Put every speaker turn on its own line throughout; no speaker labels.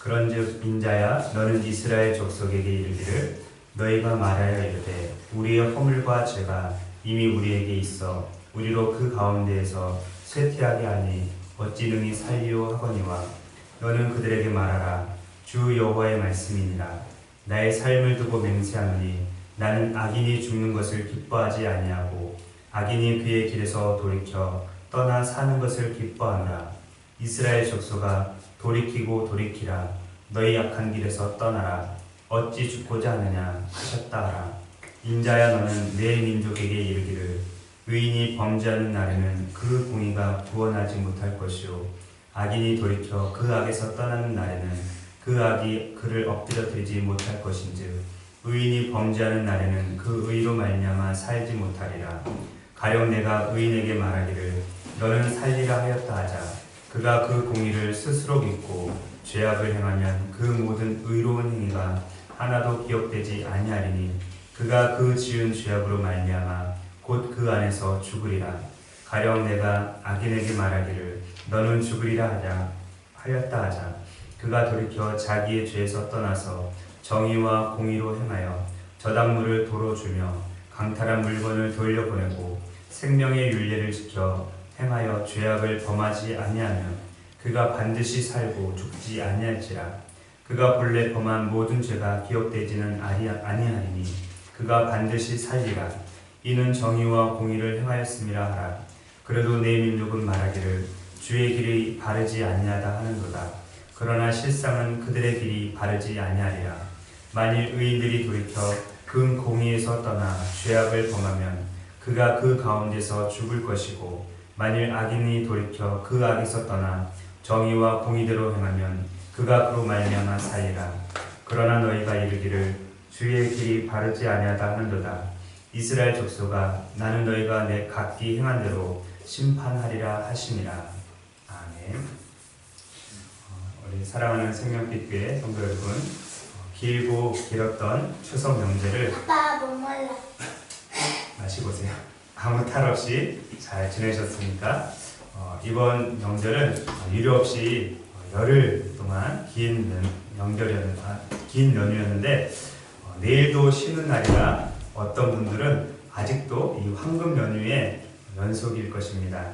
그런즉 인자야 너는 이스라엘 족속에게 이르기를 너희가 말하여 이르되 우리의 허물과 죄가 이미 우리에게 있어 우리로 그 가운데에서 쇠퇴하게 하니 어찌 능히 살리오 하거니와 너는 그들에게 말하라 주 여호와의 말씀이니라 나의 삶을 두고 맹세하노니 나는 악인이 죽는 것을 기뻐하지 아니하고 악인이 그의 길에서 돌이켜 떠나 사는 것을 기뻐하노라. 이스라엘 족속아 돌이키고 돌이키라. 너희 악한 길에서 떠나라. 어찌 죽고자 하느냐 하셨다 하라. 인자야 너는 내 민족에게 이르기를 의인이 범죄하는 날에는 그 공의가 구원하지 못할 것이요 악인이 돌이켜 그 악에서 떠나는 날에는 그 악이 그를 엎드려뜨리지 못할 것인즉 의인이 범죄하는 날에는 그 의로 말미암아 살지 못하리라. 가령 내가 의인에게 말하기를 너는 살리라 하였다 하자 그가 그 공의를 스스로 믿고 죄악을 행하면 그 모든 의로운 행위가 하나도 기억되지 아니하리니 그가 그 지은 죄악으로 말미암아 곧 그 안에서 죽으리라. 가령 내가 악인에게 말하기를 너는 죽으리라 하였다 하자 그가 돌이켜 자기의 죄에서 떠나서 정의와 공의로 행하여 저당물을 도로 주며 강탈한 물건을 돌려보내고 생명의 율례를 지켜 행하여 죄악을 범하지 아니하면 그가 반드시 살고 죽지 아니할지라. 그가 본래 범한 모든 죄가 기억되지는 아니하리니 그가 반드시 살리라. 이는 정의와 공의를 행하였음이라 하라. 그래도 내 민족은 말하기를 주의 길이 바르지 아니하다 하는도다. 그러나 실상은 그들의 길이 바르지 아니하리라. 만일 의인들이 돌이켜 그 공의에서 떠나 죄악을 범하면 그가 그 가운데서 죽을 것이고 만일 악인이 돌이켜 그 악에서 떠나 정의와 공의대로 행하면 그가 그로 말미암아 살리라. 그러나 너희가 이르기를 주의 길이 바르지 아니하다 하는도다. 이스라엘 족속아 나는 너희가 내 각기 행한 대로 심판하리라 하시니라. 아멘. 우리 사랑하는 생명빛교회 성도 여러분, 길고 길었던 추석 명절을
아빠 뭐 몰라.
마시고세요. 아무 탈 없이 잘 지내셨습니까? 이번 명절은 유료 없이 열흘 동안 긴 연휴였는데 내일도 쉬는 날이라 어떤 분들은 아직도 이 황금 연휴의 연속일 것입니다.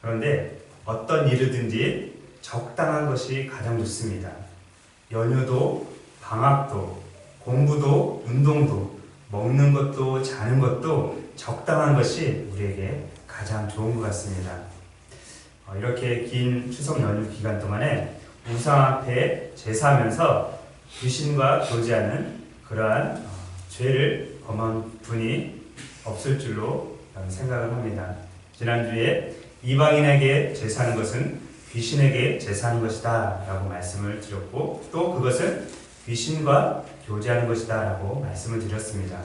그런데 어떤 일이든지 적당한 것이 가장 좋습니다. 연휴도 방학도 공부도 운동도 먹는 것도 자는 것도 적당한 것이 우리에게 가장 좋은 것 같습니다. 이렇게 긴 추석 연휴 기간 동안에 우상 앞에 제사하면서 귀신과 교제하는 그러한 죄를 범한 분이 없을 줄로 생각을 합니다. 지난주에 이방인에게 제사하는 것은 귀신에게 제사하는 것이다 라고 말씀을 드렸고 또 그것은 귀신과 교제하는 것이다 라고 말씀을 드렸습니다.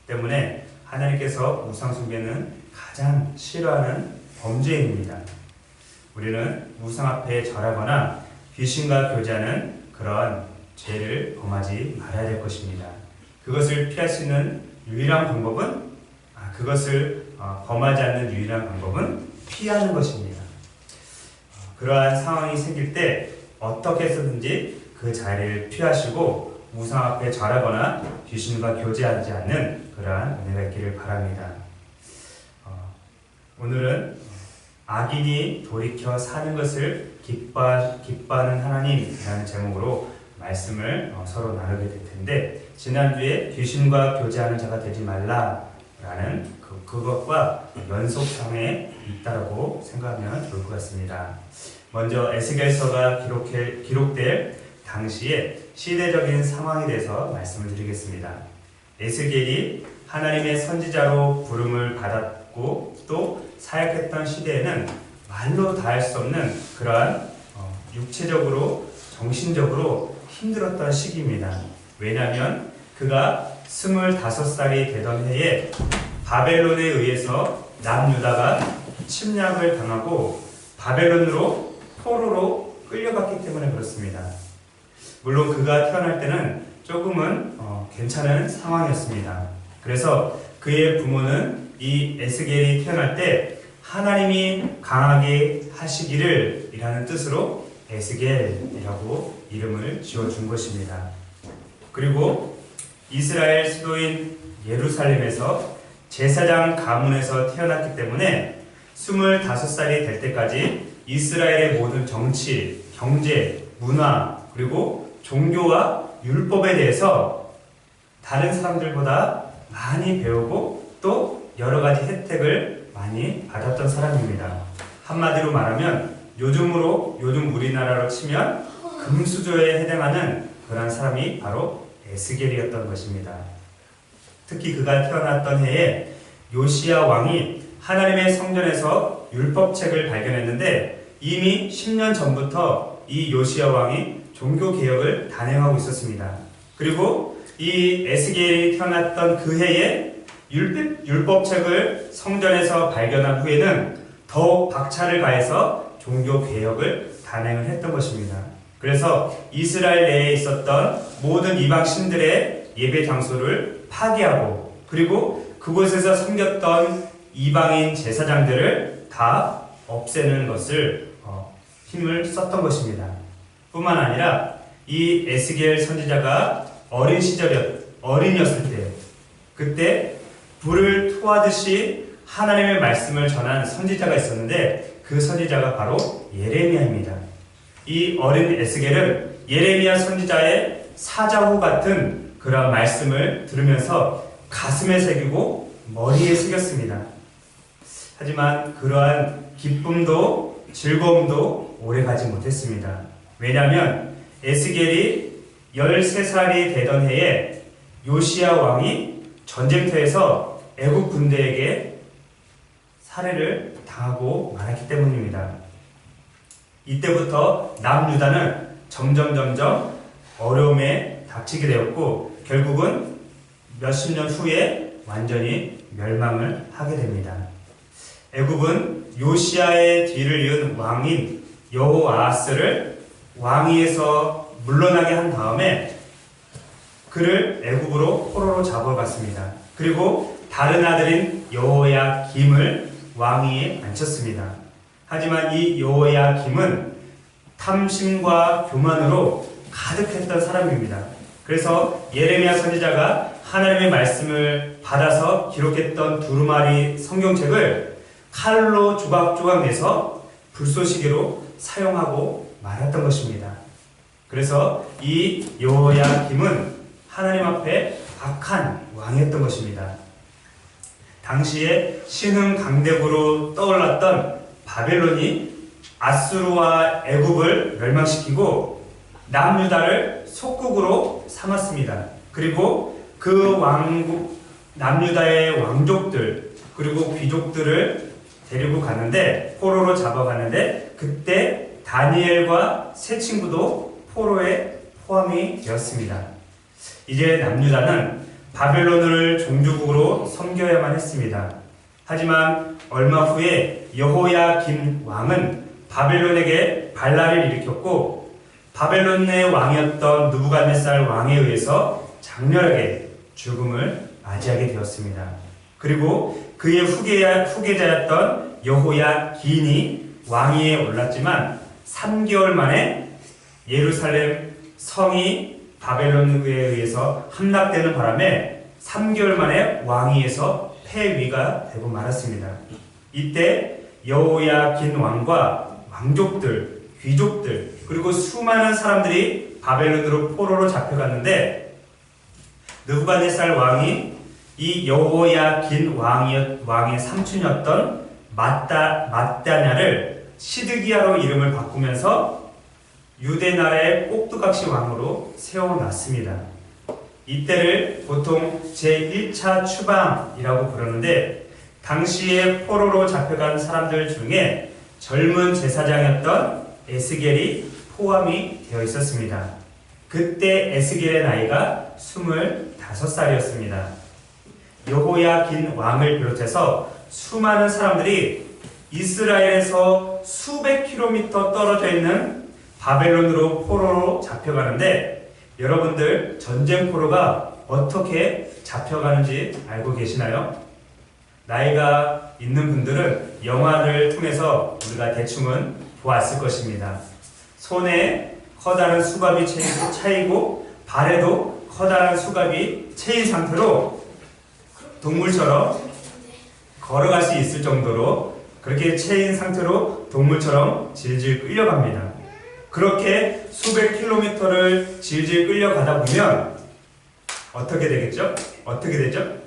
때문에 하나님께서 우상숭배는 가장 싫어하는 범죄입니다. 우리는 우상 앞에 절하거나 귀신과 교제하는 그런 죄를 범하지 말아야 될 것입니다. 그것을 피할 수 있는 유일한 방법은 그것을 범하지 않는 유일한 방법은 피하는 것입니다. 그러한 상황이 생길 때 어떻게 해서든지 그 자리를 피하시고 우상 앞에 절하거나 귀신과 교제하지 않는 그러한 은혜가 있기를 바랍니다. 오늘은 악인이 돌이켜 사는 것을 기뻐하는 하나님이라는 제목으로 말씀을 서로 나누게 될 텐데 지난주에 귀신과 교제하는 자가 되지 말라라는 그것과 연속상에 있다라고 생각하면 좋을 것 같습니다. 먼저 에스겔서가 기록될 당시에 시대적인 상황에 대해서 말씀을 드리겠습니다. 에스겔이 하나님의 선지자로 부름을 받았고 또 사역했던 시대에는 말로 다 할 수 없는 그러한 육체적으로 정신적으로 힘들었던 시기입니다. 왜냐하면 그가 25살이 되던 해에 바벨론에 의해서 남유다가 침략을 당하고 바벨론으로 포로로 끌려갔기 때문에 그렇습니다. 물론 그가 태어날 때는 조금은 괜찮은 상황이었습니다. 그래서 그의 부모는 이 에스겔이 태어날 때 하나님이 강하게 하시기를 이라는 뜻으로 에스겔이라고 이름을 지어준 것입니다. 그리고 이스라엘 수도인 예루살렘에서 제사장 가문에서 태어났기 때문에 25살이 될 때까지 이스라엘의 모든 정치, 경제, 문화, 그리고 종교와 율법에 대해서 다른 사람들보다 많이 배우고 또 여러 가지 혜택을 많이 받았던 사람입니다. 한마디로 말하면 요즘 우리나라로 치면 금수저에 해당하는 그런 사람이 바로 에스겔이었던 것입니다. 특히 그가 태어났던 해에 요시야 왕이 하나님의 성전에서 율법책을 발견했는데 이미 10년 전부터 이 요시야 왕이 종교개혁을 단행하고 있었습니다. 그리고 이 에스겔이 태어났던 그 해에 율법책을 성전에서 발견한 후에는 더욱 박차를 가해서 종교개혁을 단행을 했던 것입니다. 그래서 이스라엘 내에 있었던 모든 이방 신들의 예배 장소를 파괴하고 그리고 그곳에서 섬겼던 이방인 제사장들을 다 없애는 것을 힘을 썼던 것입니다. 뿐만 아니라 이 에스겔 선지자가 어린이였을 때 그때 불을 토하듯이 하나님의 말씀을 전한 선지자가 있었는데 그 선지자가 바로 예레미야입니다. 이 어린 에스겔은 예레미야 선지자의 사자후 같은 그런 말씀을 들으면서 가슴에 새기고 머리에 새겼습니다. 하지만 그러한 기쁨도 즐거움도 오래가지 못했습니다. 왜냐하면 에스겔이 13살이 되던 해에 요시야 왕이 전쟁터에서 애국 군대에게 살해를 당하고 말았기 때문입니다. 이때부터 남유다는 점점 어려움에 닥치게 되었고 결국은 몇십 년 후에 완전히 멸망을 하게 됩니다. 애굽은 요시야의 뒤를 이은 왕인 여호아하스를 왕위에서 물러나게 한 다음에 그를 애굽으로 포로로 잡아갔습니다. 그리고 다른 아들인 여호야김을 왕위에 앉혔습니다. 하지만 이 여호야김은 탐심과 교만으로 가득했던 사람입니다. 그래서 예레미야 선지자가 하나님의 말씀을 받아서 기록했던 두루마리 성경책을 칼로 조각조각 내서 불쏘시개로 사용하고 말았던 것입니다. 그래서 이 여호야김은 하나님 앞에 악한 왕이었던 것입니다. 당시에 신흥 강대국으로 떠올랐던 바벨론이 아수르와 애굽을 멸망시키고 남유다를 속국으로 삼았습니다. 그리고 그 남유다의 왕족들 그리고 귀족들을 데리고 가는데 포로로 잡아가는데 그때 다니엘과 세 친구도 포로에 포함이 되었습니다. 이제 남유다는 바벨론을 종주국으로 섬겨야만 했습니다. 하지만 얼마 후에 여호야김 왕은 바벨론에게 반란을 일으켰고 바벨론의 왕이었던 느부갓네살 왕에 의해서 장렬하게 죽음을 맞이하게 되었습니다. 그리고 그의 후계자였던 여호야긴이 왕위에 올랐지만 3개월 만에 예루살렘 성이 바벨론에 의해서 함락되는 바람에 3개월 만에 왕위에서 폐위가 되고 말았습니다. 이때 여호야긴 왕과 왕족들, 귀족들 그리고 수많은 사람들이 바벨론으로 포로로 잡혀갔는데 느부갓네살 왕이 이 여호야긴 왕의 삼촌이었던 mat다냐를 시드기야로 이름을 바꾸면서 유대 나라의 꼭두각시 왕으로 세워놨습니다. 이때를 보통 제1차 추방이라고 부르는데 당시에 포로로 잡혀간 사람들 중에 젊은 제사장이었던 에스겔이 포함이 되어 있었습니다. 그때 에스겔의 나이가 25살이었습니다. 여호야긴 왕을 비롯해서 수많은 사람들이 이스라엘에서 수백 킬로미터 떨어져 있는 바벨론으로 포로로 잡혀가는데 여러분들 전쟁 포로가 어떻게 잡혀가는지 알고 계시나요? 나이가 있는 분들은 영화를 통해서 우리가 대충은 보았을 것입니다. 손에 커다란 수갑이 차이고 발에도 커다란 수갑이 채인 상태로 동물처럼 걸어갈 수 있을 정도로 그렇게 채인 상태로 동물처럼 질질 끌려갑니다. 그렇게 수백 킬로미터를 질질 끌려가다 보면 어떻게 되겠죠? 어떻게 되죠?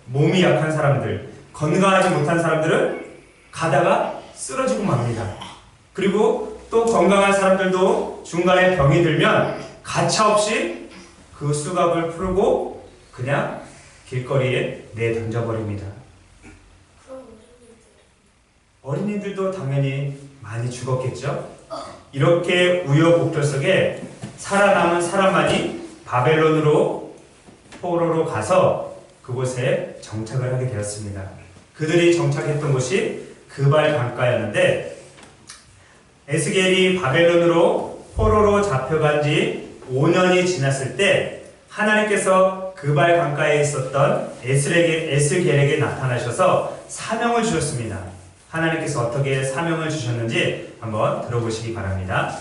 몸이 약한 사람들, 건강하지 못한 사람들은 가다가 쓰러지고 맙니다. 그리고 또 건강한 사람들도 중간에 병이 들면 가차없이 그 수갑을 풀고 그냥 길거리에 내던져버립니다. 어린이들도 당연히 많이 죽었겠죠? 이렇게 우여곡절 속에 살아남은 사람만이 바벨론으로 포로로 가서 그곳에 정착을 하게 되었습니다. 그들이 정착했던 곳이 그발 강가였는데 에스겔이 바벨론으로 포로로 잡혀간 지 5년이 지났을 때 하나님께서 그발 강가에 있었던 에스겔에게 나타나셔서 사명을 주셨습니다. 하나님께서 어떻게 사명을 주셨는지 한번 들어보시기 바랍니다.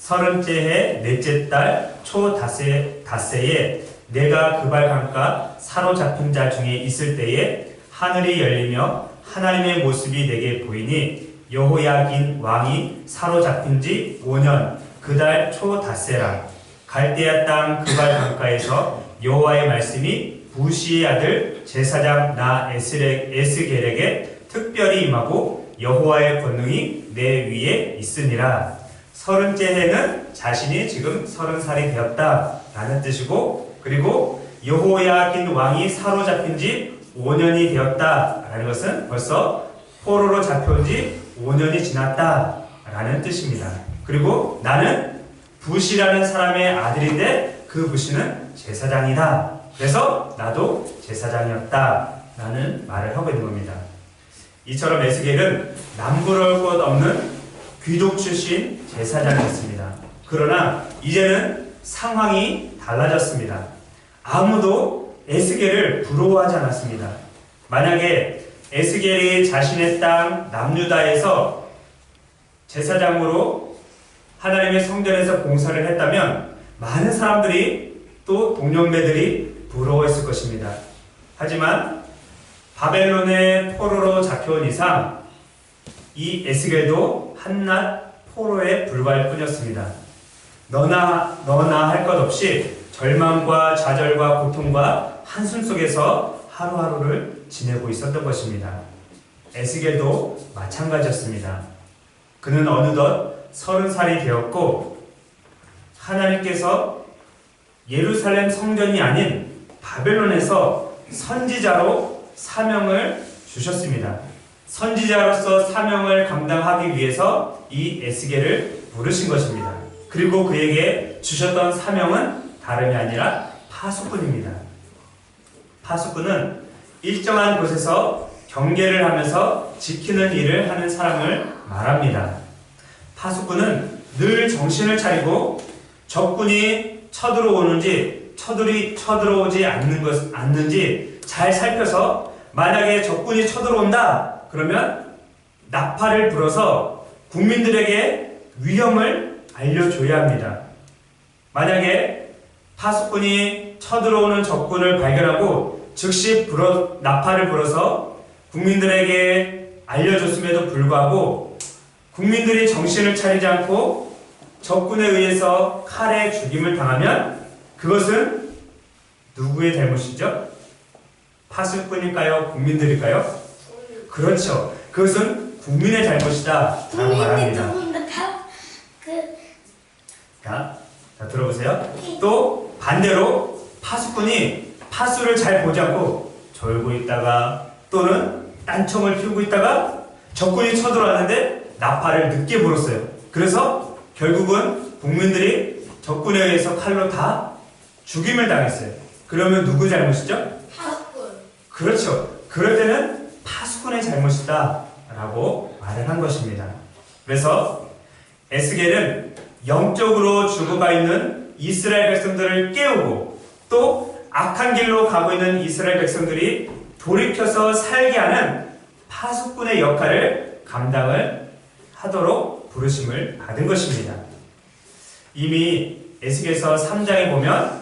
30째 해 넷째 달 초 닷새에 내가 그발 강가 사로잡힌 자 중에 있을 때에 하늘이 열리며 하나님의 모습이 내게 보이니 여호야긴 왕이 사로잡힌 지 5년 그 달 초 닷새라. 갈대아 땅 그발 강가에서 여호와의 말씀이 부시의 아들 제사장 나 에스겔에게 특별히 임하고 여호와의 권능이 내 위에 있으니라. 30째 해는 자신이 지금 30살이 되었다 라는 뜻이고, 그리고 여호야긴 왕이 사로잡힌 지 5년이 되었다 라는 것은 벌써 포로로 잡혀온 지 5년이 지났다 라는 뜻입니다. 그리고 나는 부시라는 사람의 아들인데 그 부시는 제사장이다. 그래서 나도 제사장이었다 라는 말을 하고 있는 겁니다. 이처럼 에스겔은 남부러울 것 없는 귀족 출신 제사장이었습니다. 그러나 이제는 상황이 달라졌습니다. 아무도 에스겔을 부러워하지 않았습니다. 만약에 에스겔이 자신의 땅 남유다에서 제사장으로 하나님의 성전에서 봉사를 했다면 많은 사람들이 또 동년배들이 부러워했을 것입니다. 하지만 바벨론의 포로로 잡혀온 이상 이 에스겔도 한낱 포로에 불과할 뿐이었습니다. 너나 할 것 없이 절망과 좌절과 고통과 한숨 속에서 하루하루를 지내고 있었던 것입니다. 에스겔도 마찬가지였습니다. 그는 어느덧 30살이 되었고 하나님께서 예루살렘 성전이 아닌 바벨론에서 선지자로 사명을 주셨습니다. 선지자로서 사명을 감당하기 위해서 이 에스겔을 부르신 것입니다. 그리고 그에게 주셨던 사명은 다름이 아니라 파수꾼입니다. 파수꾼은 일정한 곳에서 경계를 하면서 지키는 일을 하는 사람을 말합니다. 파수꾼은 늘 정신을 차리고 적군이 쳐들어오는지 쳐들어오지 않는지 잘 살펴서 만약에 적군이 쳐들어온다 그러면 나팔을 불어서 국민들에게 위험을 알려줘야 합니다. 만약에 파수꾼이 쳐들어오는 적군을 발견하고 즉시 나팔을 불어서 국민들에게 알려줬음에도 불구하고 국민들이 정신을 차리지 않고 적군에 의해서 칼에 죽임을 당하면 그것은 누구의 잘못이죠? 파수꾼일까요? 국민들일까요? 그렇죠. 그것은 국민의 잘못이다 라고 말합니다. 자, 들어보세요. 또 반대로 파수꾼이 파수를 잘 보지 않고 졸고 있다가 또는 딴청을 피우고 있다가 적군이 쳐들어왔는데 나팔을 늦게 불었어요. 그래서 결국은 국민들이 적군에 의해서 칼로 다 죽임을 당했어요. 그러면 누구 잘못이죠?
파수꾼.
그렇죠. 그럴 때는 파수꾼의 잘못이다 라고 말을 한 것입니다. 그래서 에스겔은 영적으로 죽어가 있는 이스라엘 백성들을 깨우고 또 악한 길로 가고 있는 이스라엘 백성들이 돌이켜서 살게 하는 파수꾼의 역할을 감당을 하도록 부르심을 받은 것입니다. 이미 에스겔서 3장에 보면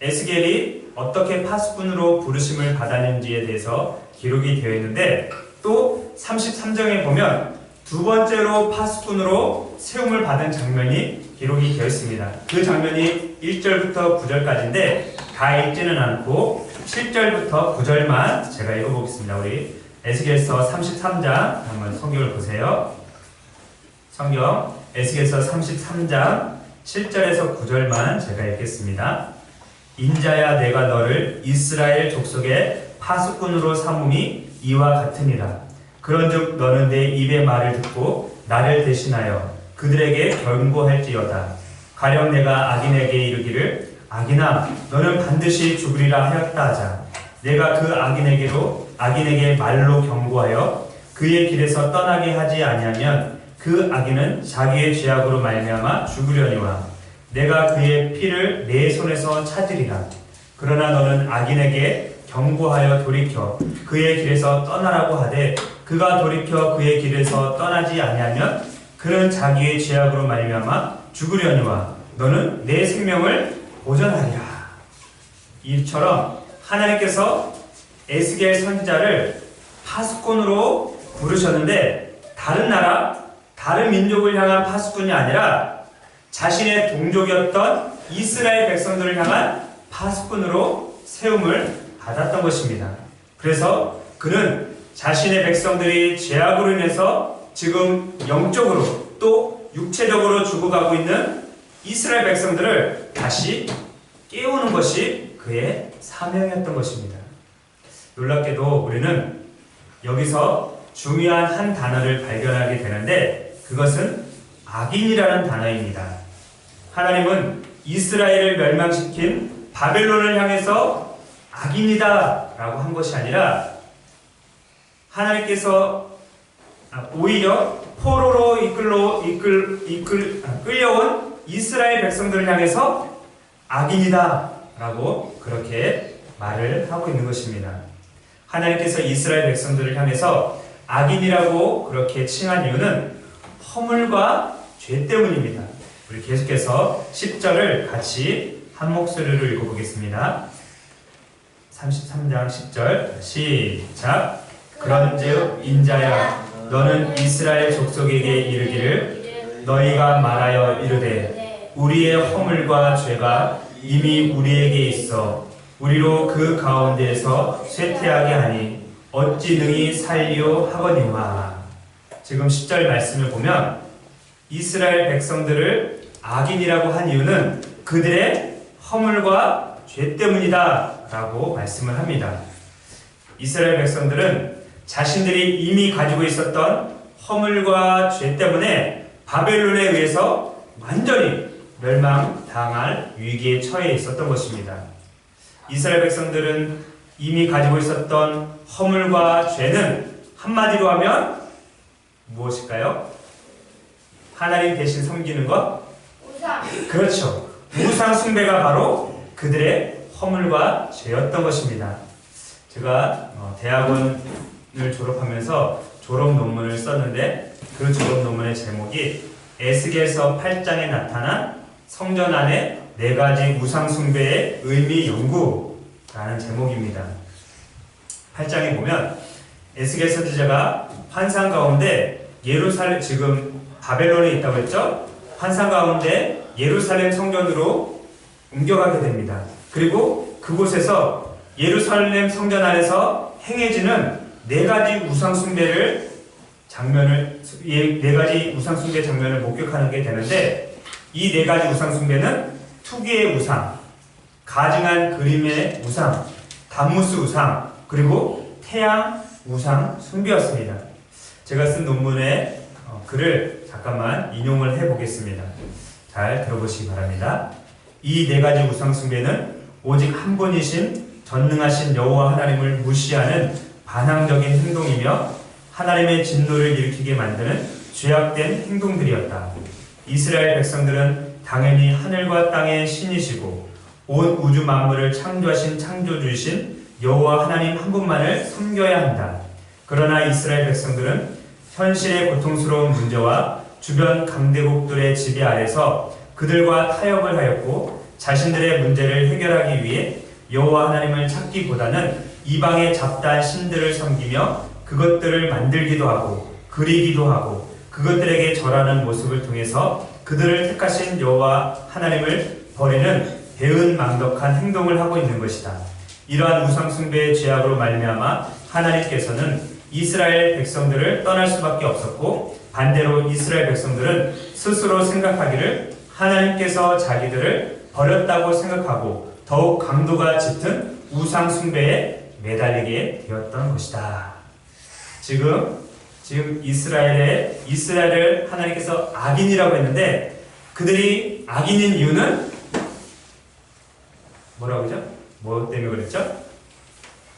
에스겔이 어떻게 파수꾼으로 부르심을 받았는지에 대해서 기록이 되어 있는데, 또 33장에 보면 두 번째로 파수꾼으로 세움을 받은 장면이 기록이 되어 있습니다. 그 장면이 1절부터 9절까지인데 다 읽지는 않고 7절부터 9절만 제가 읽어보겠습니다. 우리 에스겔서 33장 한번 성경을 보세요. 성경 에스겔서 33장 7절에서 9절만 제가 읽겠습니다. 인자야, 내가 너를 이스라엘 족속의 파수꾼으로 삼음이 이와 같으니라. 그런즉 너는 내 입의 말을 듣고 나를 대신하여 그들에게 경고할지어다. 가령 내가 악인에게 이르기를 악인아, 너는 반드시 죽으리라 하였다 하자. 내가 그 악인에게 말로 경고하여 그의 길에서 떠나게 하지 아니하면 그 악인은 자기의 죄악으로 말미암아 죽으려니와 내가 그의 피를 내 손에서 찾으리라. 그러나 너는 악인에게 경고하여 돌이켜 그의 길에서 떠나라고 하되 그가 돌이켜 그의 길에서 떠나지 아니하면 그는 자기의 죄악으로 말미암아 죽으려니와 너는 내 생명을 보전하리라. 이처럼 하나님께서 에스겔 선지자를 파수꾼으로 부르셨는데, 다른 나라, 다른 민족을 향한 파수꾼이 아니라 자신의 동족이었던 이스라엘 백성들을 향한 파수꾼으로 세움을 받았던 것입니다. 그래서 그는 자신의 백성들이 죄악으로 인해서 지금 영적으로 또 육체적으로 죽어가고 있는 이스라엘 백성들을 다시 깨우는 것이 그의 사명이었던 것입니다. 놀랍게도 우리는 여기서 중요한 한 단어를 발견하게 되는데, 그것은 악인이라는 단어입니다. 하나님은 이스라엘을 멸망시킨 바벨론을 향해서 악인이다 라고 한 것이 아니라, 하나님께서 오히려 포로로 끌려온 이스라엘 백성들을 향해서 악인이다 라고 그렇게 말을 하고 있는 것입니다. 하나님께서 이스라엘 백성들을 향해서 악인이라고 그렇게 칭한 이유는 허물과 죄 때문입니다. 우리 계속해서 10절을 같이 한 목소리로 읽어보겠습니다. 33장 10절 시작. 그런즉 인자야, 너는 이스라엘 족속에게 이르기를 너희가 말하여 이르되 우리의 허물과 죄가 이미 우리에게 있어 우리로 그 가운데에서 쇠퇴하게 하니 어찌 능히 살리오 하거니와. 지금 10절 말씀을 보면 이스라엘 백성들을 악인이라고 한 이유는 그들의 허물과 죄 때문이다 라고 말씀을 합니다. 이스라엘 백성들은 자신들이 이미 가지고 있었던 허물과 죄 때문에 바벨론에 의해서 완전히 멸망당할 위기에 처해 있었던 것입니다. 이스라엘 백성들은 이미 가지고 있었던 허물과 죄는 한마디로 하면 무엇일까요? 하나님 대신 섬기는 것? 우상. 그렇죠. 우상 숭배가 바로 그들의 허물과 죄였던 것입니다. 제가 대학원을 졸업하면서 졸업 논문을 썼는데, 그 졸업 논문의 제목이 에스겔서 8장에 나타난 성전 안의 4가지 우상 숭배의 의미 연구라는 제목입니다. 8장에 보면 에스겔 선지자가 환상 가운데 지금 바벨론에 있다고 했죠? 환상 가운데 예루살렘 성전으로 옮겨가게 됩니다. 그리고 그곳에서 예루살렘 성전 안에서 행해지는 4가지 우상 숭배 장면을 목격하게 되는데, 이 4가지 우상 숭배는 투기의 우상, 가증한 그림의 우상, 단무스 우상, 그리고 태양 우상 숭배였습니다. 제가 쓴 논문의 글을 잠깐만 인용을 해보겠습니다. 잘 들어보시기 바랍니다. 이 4가지 우상 숭배는 오직 한 분이신 전능하신 여호와 하나님을 무시하는 반항적인 행동이며 하나님의 진노를 일으키게 만드는 죄악된 행동들이었다. 이스라엘 백성들은 당연히 하늘과 땅의 신이시고 온 우주 만물을 창조하신 창조주이신 여호와 하나님 한 분만을 섬겨야 한다. 그러나 이스라엘 백성들은 현실의 고통스러운 문제와 주변 강대국들의 지배 아래서 그들과 타협을 하였고 자신들의 문제를 해결하기 위해 여호와 하나님을 찾기보다는 이방의 잡다한 신들을 섬기며 그것들을 만들기도 하고 그리기도 하고 그것들에게 절하는 모습을 통해서 그들을 택하신 여호와 하나님을 버리는 배은망덕한 행동을 하고 있는 것이다. 이러한 우상숭배의 죄악으로 말미암아 하나님께서는 이스라엘 백성들을 떠날 수밖에 없었고, 반대로 이스라엘 백성들은 스스로 생각하기를 하나님께서 자기들을 버렸다고 생각하고 더욱 강도가 짙은 우상숭배에 매달리게 되었던 것이다. 지금 이스라엘을 하나님께서 악인이라고 했는데, 그들이 악인인 이유는 뭐라고 그러죠? 뭐 때문에 그랬죠?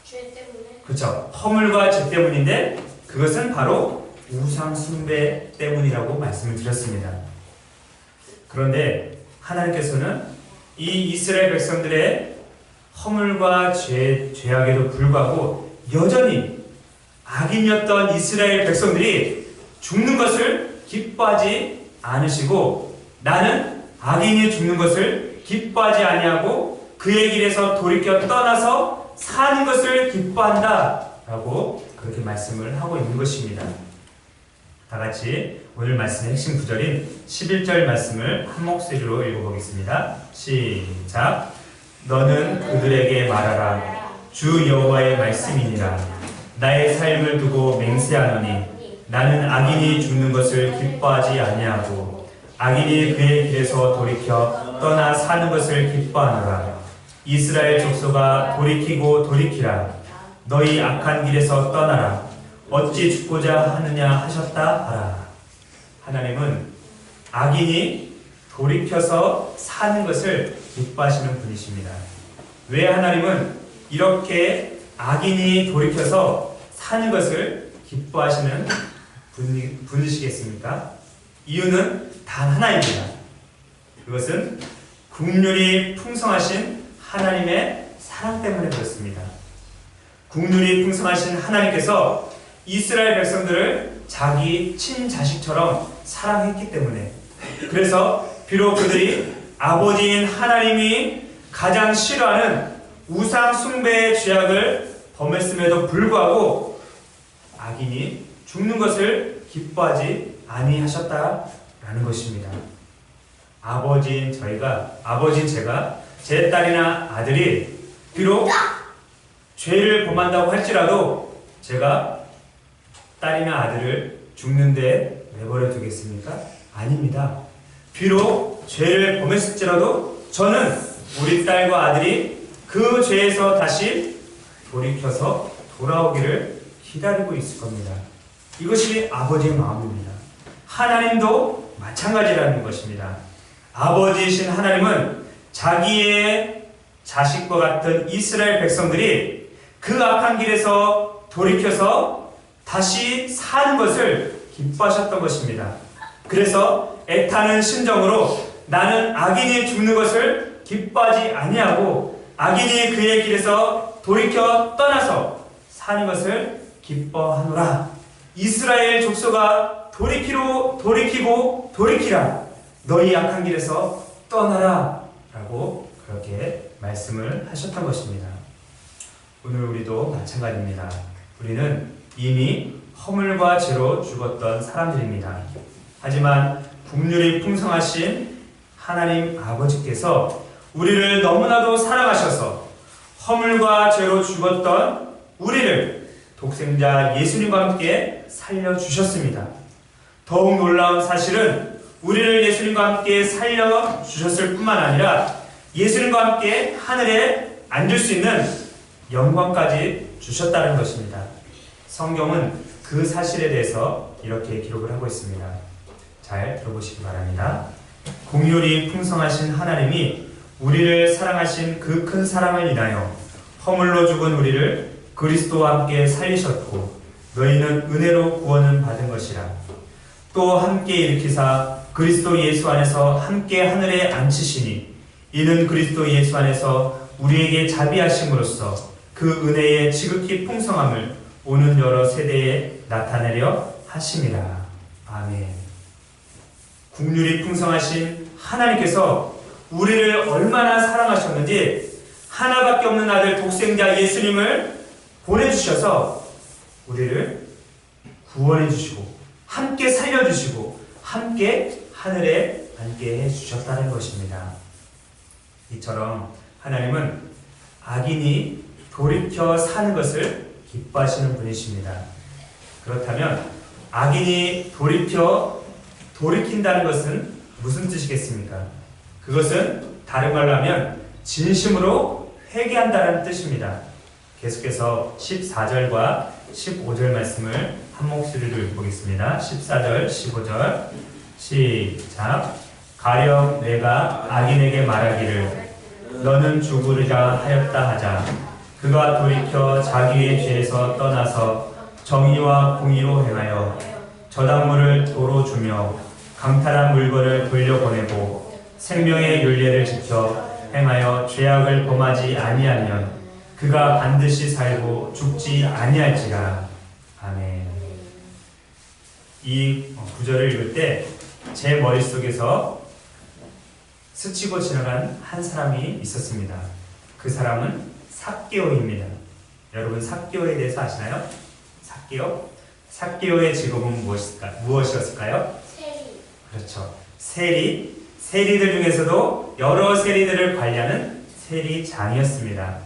죄 때문에.
그렇죠. 허물과 죄 때문인데 그것은 바로 우상 숭배 때문이라고 말씀을 드렸습니다. 그런데 하나님께서는 이 이스라엘 백성들의 허물과 죄악에도 불구하고 여전히 악인이었던 이스라엘 백성들이 죽는 것을 기뻐하지 않으시고, 나는 악인이 죽는 것을 기뻐하지 아니하고 그의 길에서 돌이켜 떠나서 사는 것을 기뻐한다 라고 그렇게 말씀을 하고 있는 것입니다. 다같이 오늘 말씀의 핵심 구절인 11절 말씀을 한 목소리로 읽어보겠습니다. 시작. 너는 그들에게 말하라. 주 여호와의 말씀이니라. 나의 삶을 두고 맹세하노니 나는 악인이 죽는 것을 기뻐하지 아니하고 악인이 그의 길에서 돌이켜 떠나 사는 것을 기뻐하노라. 이스라엘 족속아 돌이키고 돌이키라. 너희 악한 길에서 떠나라. 어찌 죽고자 하느냐 하셨다 하라. 하나님은 악인이 돌이켜서 사는 것을 기뻐하시는 분이십니다. 왜 하나님은 이렇게 악인이 돌이켜서 사는 것을 기뻐하시는 분이시겠습니까? 이유는 단 하나입니다. 그것은 긍휼이 풍성하신 하나님의 사랑 때문에 그렇습니다. 긍휼이 풍성하신 하나님께서 이스라엘 백성들을 자기 친자식처럼 사랑했기 때문에, 그래서 비록 그들이 아버지인 하나님이 가장 싫어하는 우상 숭배의 죄악을 범했음에도 불구하고 악인이 죽는 것을 기뻐하지 아니하셨다라는 것입니다. 아버지인 제가 제 딸이나 아들이 비록 죄를 범한다고 할지라도 제가 딸이나 아들을 죽는데 내버려 두겠습니까? 아닙니다. 비록 죄를 범했을지라도 저는 우리 딸과 아들이 그 죄에서 다시 돌이켜서 돌아오기를 기다리고 있을 겁니다. 이것이 아버지의 마음입니다. 하나님도 마찬가지라는 것입니다. 아버지이신 하나님은 자기의 자식과 같은 이스라엘 백성들이 그 악한 길에서 돌이켜서 다시 사는 것을 기뻐하셨던 것입니다. 그래서 애타는 심정으로 나는 악인이 죽는 것을 기뻐하지 아니하고 악인이 그의 길에서 돌이켜 떠나서 사는 것을 기뻐하노라. 이스라엘 족속아 돌이키고 돌이키라. 너희 악한 길에서 떠나라 라고 그렇게 말씀을 하셨던 것입니다. 오늘 우리도 마찬가지입니다. 우리는 이미 허물과 죄로 죽었던 사람들입니다. 하지만 긍휼이 풍성하신 하나님 아버지께서 우리를 너무나도 사랑하셔서 허물과 죄로 죽었던 우리를 독생자 예수님과 함께 살려주셨습니다. 더욱 놀라운 사실은 우리를 예수님과 함께 살려주셨을 뿐만 아니라 예수님과 함께 하늘에 앉을 수 있는 영광까지 주셨다는 것입니다. 성경은 그 사실에 대해서 이렇게 기록을 하고 있습니다. 잘 들어보시기 바랍니다. 긍휼이 풍성하신 하나님이 우리를 사랑하신 그 큰 사랑을 인하여 허물로 죽은 우리를 그리스도와 함께 살리셨고 너희는 은혜로 구원을 받은 것이라. 또 함께 일으키사 그리스도 예수 안에서 함께 하늘에 앉히시니 이는 그리스도 예수 안에서 우리에게 자비하심으로써 그 은혜의 지극히 풍성함을 오는 여러 세대에 나타내려 하심이라. 아멘. 긍휼이 풍성하신 하나님께서 우리를 얼마나 사랑하셨는지 하나밖에 없는 아들 독생자 예수님을 보내주셔서 우리를 구원해 주시고 함께 살려주시고 함께 하늘에 앉게 해주셨다는 것입니다. 이처럼 하나님은 악인이 돌이켜 사는 것을 기뻐하시는 분이십니다. 그렇다면 악인이 돌이킨다는 것은 무슨 뜻이겠습니까? 그것은 다른 말로 하면 진심으로 회개한다는 뜻입니다. 계속해서 14절과 15절 말씀을 한 목소리로 읽보겠습니다. 14절, 15절 시작. 가령 내가 악인에게 말하기를 너는 죽으리라 하였다 하자 그가 돌이켜 자기의 죄에서 떠나서 정의와 공의로 행하여 저당물을 도로 주며 강탈한 물건을 돌려보내고 생명의 율례를 지켜 행하여 죄악을 범하지 아니하면 그가 반드시 살고 죽지 아니할지라. 아멘. 이 구절을 읽을 때 제 머릿속에서 스치고 지나간 한 사람이 있었습니다. 그 사람은 삭개오입니다. 여러분 삭개오에 대해서 아시나요? 삭개오? 삭개오의 직업은 무엇이었을까요?
세리.
그렇죠. 세리들 중에서도 여러 세리들을 관리하는 세리장이었습니다.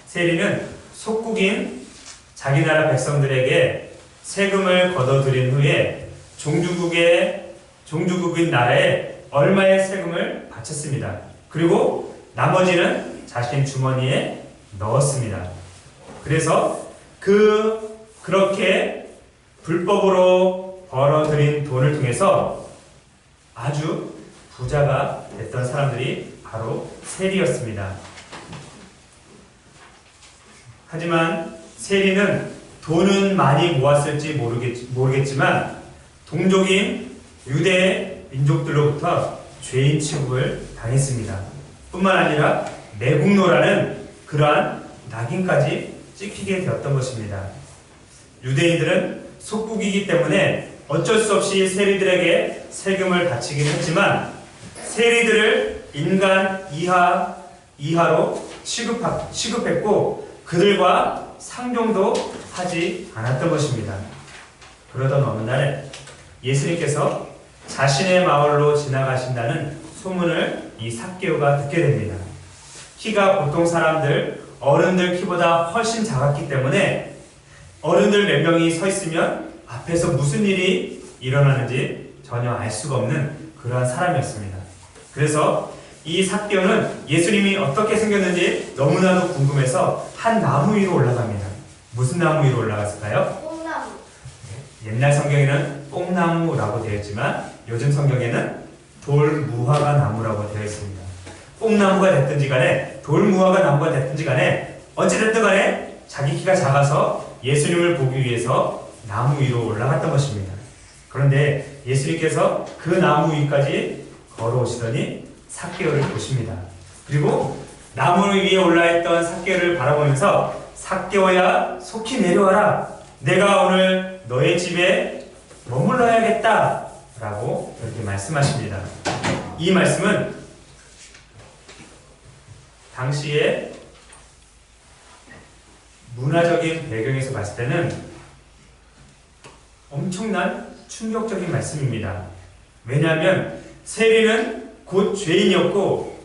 세리는 속국인 자기 나라 백성들에게 세금을 걷어들인 후에 종주국인 나라에 얼마의 세금을 바쳤습니다. 그리고 나머지는 자신 주머니에 넣었습니다. 그래서 그렇게 불법으로 벌어들인 돈을 통해서 아주 부자가 됐던 사람들이 바로 세리였습니다. 하지만 세리는 돈은 많이 모았을지 모르겠지만 동족인 유대 민족들로부터 죄인 취급을 당했습니다. 뿐만 아니라 매국노라는 그러한 낙인까지 찍히게 되었던 것입니다. 유대인들은 속국이기 때문에 어쩔 수 없이 세리들에게 세금을 바치긴 했지만 세리들을 인간 이하로 취급했고 그들과 상종도 하지 않았던 것입니다. 그러던 어느 날 예수님께서 자신의 마을로 지나가신다는 소문을 이 삭개오가 듣게 됩니다. 키가 보통 어른들 키보다 훨씬 작았기 때문에 어른들 몇 명이 서 있으면 앞에서 무슨 일이 일어나는지 전혀 알 수가 없는 그러한 사람이었습니다. 그래서 이 삭개오는 예수님이 어떻게 생겼는지 너무나도 궁금해서 한 나무 위로 올라갑니다. 무슨 나무 위로 올라갔을까요?
뽕나무.
옛날 성경에는 뽕나무라고 되어 있지만 요즘 성경에는 돌무화과 나무라고 되어 있습니다. 뽕나무가 됐든지 간에 돌무화과 나무가 됐든지 간에 어찌됐든 간에 자기 키가 작아서 예수님을 보기 위해서 나무 위로 올라갔던 것입니다. 그런데 예수님께서 그 나무 위까지 걸어오시더니 삭개오를 보십니다. 그리고 나무 위에 올라있던 삭개오를 바라보면서 삭개오야 속히 내려와라. 내가 오늘 너의 집에 머물러야겠다 라고 이렇게 말씀하십니다. 이 말씀은 당시에 문화적인 배경에서 봤을 때는 엄청난 충격적인 말씀입니다. 왜냐하면 세리는 곧 죄인이었고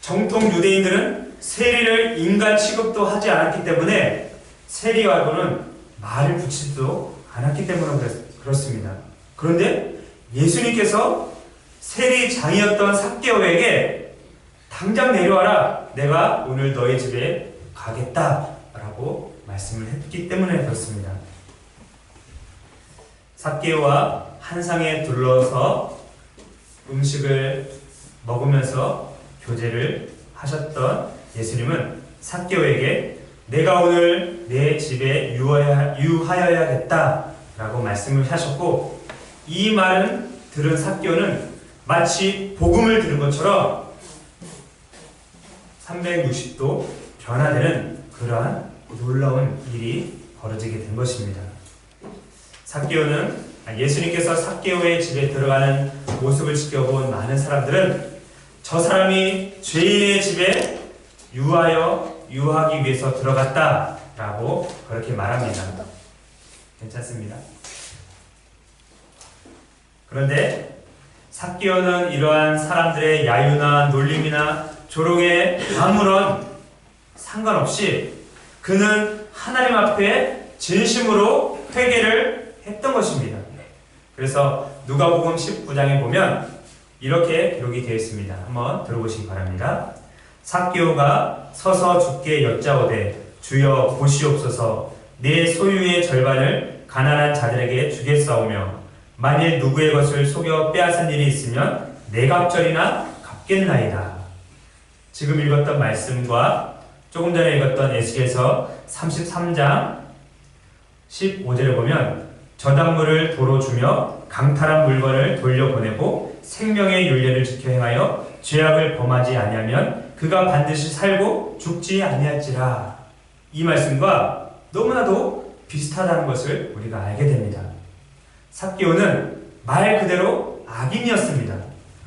정통 유대인들은 세리를 인간 취급도 하지 않았기 때문에 세리하고는 말을 붙이지도 않았기 때문에 그렇습니다. 그런데 예수님께서 세리장이었던 삭개오에게 당장 내려와라. 내가 오늘 너의 집에 가겠다 라고 말씀을 했기 때문에 그렇습니다. 삭개오와 한 상에 둘러서 음식을 먹으면서 교제를 하셨던 예수님은 삭개오에게 내가 오늘 내 집에 유하여야겠다 라고 말씀을 하셨고 이 말은 들은 삭개오는 마치 복음을 들은 것처럼 360도 변화되는 그러한 놀라운 일이 벌어지게 된 것입니다. 삭개오는 예수님께서 삭개오의 집에 들어가는 모습을 지켜본 많은 사람들은 저 사람이 죄인의 집에 유하기 위해서 들어갔다라고 그렇게 말합니다. 괜찮습니다. 그런데 삭개오는 이러한 사람들의 야유나 놀림이나 조롱에 아무런 상관없이 그는 하나님 앞에 진심으로 회개를 했던 것입니다. 그래서 누가복음 19장에 보면 이렇게 기록이 되어 있습니다. 한번 들어보시기 바랍니다. 삭개오가 서서 주께 여짜오되 주여 보시옵소서 내 소유의 절반을 가난한 자들에게 주겠사오며 만일 누구의 것을 속여 빼앗은 일이 있으면 네 갑절이나 갚겠나이다. 지금 읽었던 말씀과 조금 전에 읽었던 에스겔서 33장 15절에 보면 저당물을 도로 주며 강탈한 물건을 돌려보내고 생명의 윤례를 지켜 행하여 죄악을 범하지 아니하면 그가 반드시 살고 죽지 아니할지라. 이 말씀과 너무나도 비슷하다는 것을 우리가 알게 됩니다. 삭개오는 말 그대로 악인이었습니다.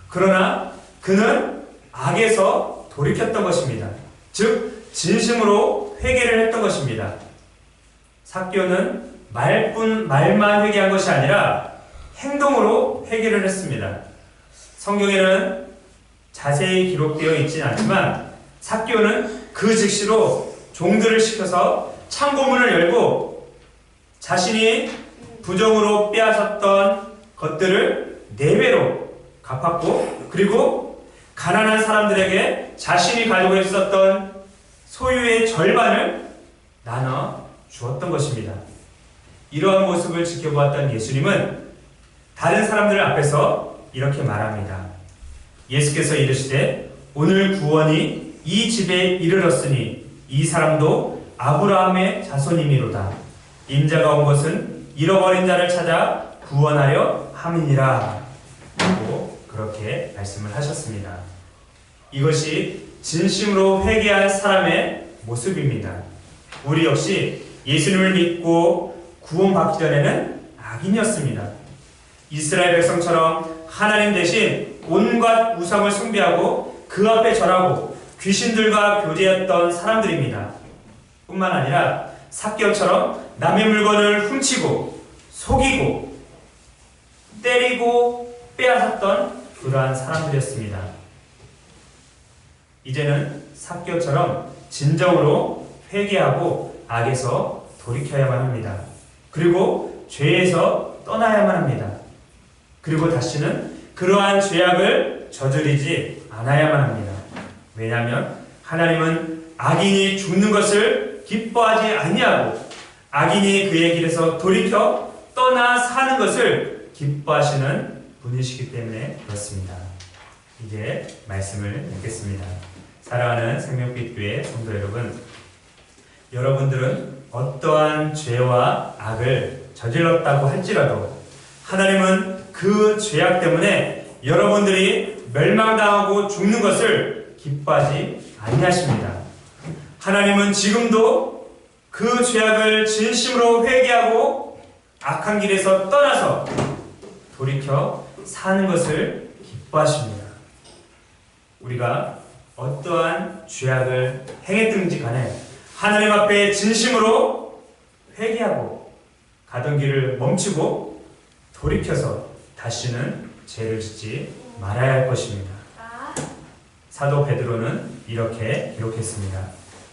그러나 그는 악에서 돌이켰던 것입니다. 즉 진심으로 회개를 했던 것입니다. 삭개오는 말만 회개한 것이 아니라 행동으로 회개를 했습니다. 성경에는 자세히 기록되어 있지는 않지만 삭개오는 그 즉시로 종들을 시켜서 창고문을 열고 자신이 부정으로 빼앗았던 것들을 4배로 갚았고, 그리고 가난한 사람들에게 자신이 가지고 있었던 소유의 절반을 나눠 주었던 것입니다. 이러한 모습을 지켜보았던 예수님은 다른 사람들 앞에서 이렇게 말합니다. 예수께서 이르시되 오늘 구원이 이 집에 이르렀으니 이 사람도 아브라함의 자손이미로다. 인자가 온 것은 잃어버린 자를 찾아 구원하려 함이니라. 라고 그렇게 말씀을 하셨습니다. 이것이 진심으로 회개한 사람의 모습입니다. 우리 역시 예수님을 믿고 구원받기 전에는 악인이었습니다. 이스라엘 백성처럼 하나님 대신 온갖 우상을 숭배하고 그 앞에 절하고 귀신들과 교제했던 사람들입니다. 뿐만 아니라 삭개오처럼 남의 물건을 훔치고 속이고 때리고 빼앗았던 그러한 사람들이었습니다. 이제는 삭개오처럼 진정으로 회개하고 악에서 돌이켜야만 합니다. 그리고 죄에서 떠나야만 합니다. 그리고 다시는 그러한 죄악을 저지르지 않아야만 합니다. 왜냐하면 하나님은 악인이 죽는 것을 기뻐하지 아니하고 악인이 그의 길에서 돌이켜 떠나 사는 것을 기뻐하시는 분이시기 때문에 그렇습니다. 이제 말씀을 읽겠습니다. 사랑하는 생명빛 교회 성도 여러분, 여러분들은 어떠한 죄와 악을 저질렀다고 할지라도 하나님은 그 죄악 때문에 여러분들이 멸망당하고 죽는 것을 기뻐하지 아니하십니다. 하나님은 지금도 그 죄악을 진심으로 회개하고 악한 길에서 떠나서 돌이켜 사는 것을 기뻐하십니다. 우리가 어떠한 죄악을 행했든지 간에 하나님 앞에 진심으로 회개하고 가던 길을 멈추고 돌이켜서 다시는 죄를 짓지 말아야 할 것입니다. 사도 베드로는 이렇게 기록했습니다.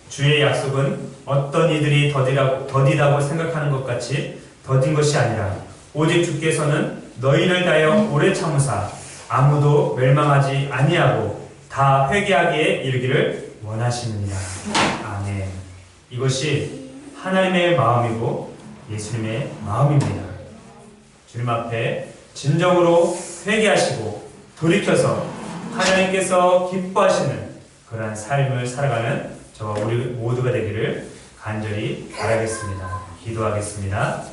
주의 약속은 어떤 이들이 더디다고 생각하는 것 같이 더딘 것이 아니라 오직 주께서는 너희를 다하여 오래 참으사 아무도 멸망하지 아니하고 다 회개하기에 이르기를 원하시느니라. 아멘. 이것이 하나님의 마음이고 예수님의 마음입니다. 주님 앞에 진정으로 회개하시고 돌이켜서 하나님께서 기뻐하시는 그러한 삶을 살아가는 저와 우리 모두가 되기를 간절히 바라겠습니다. 기도하겠습니다.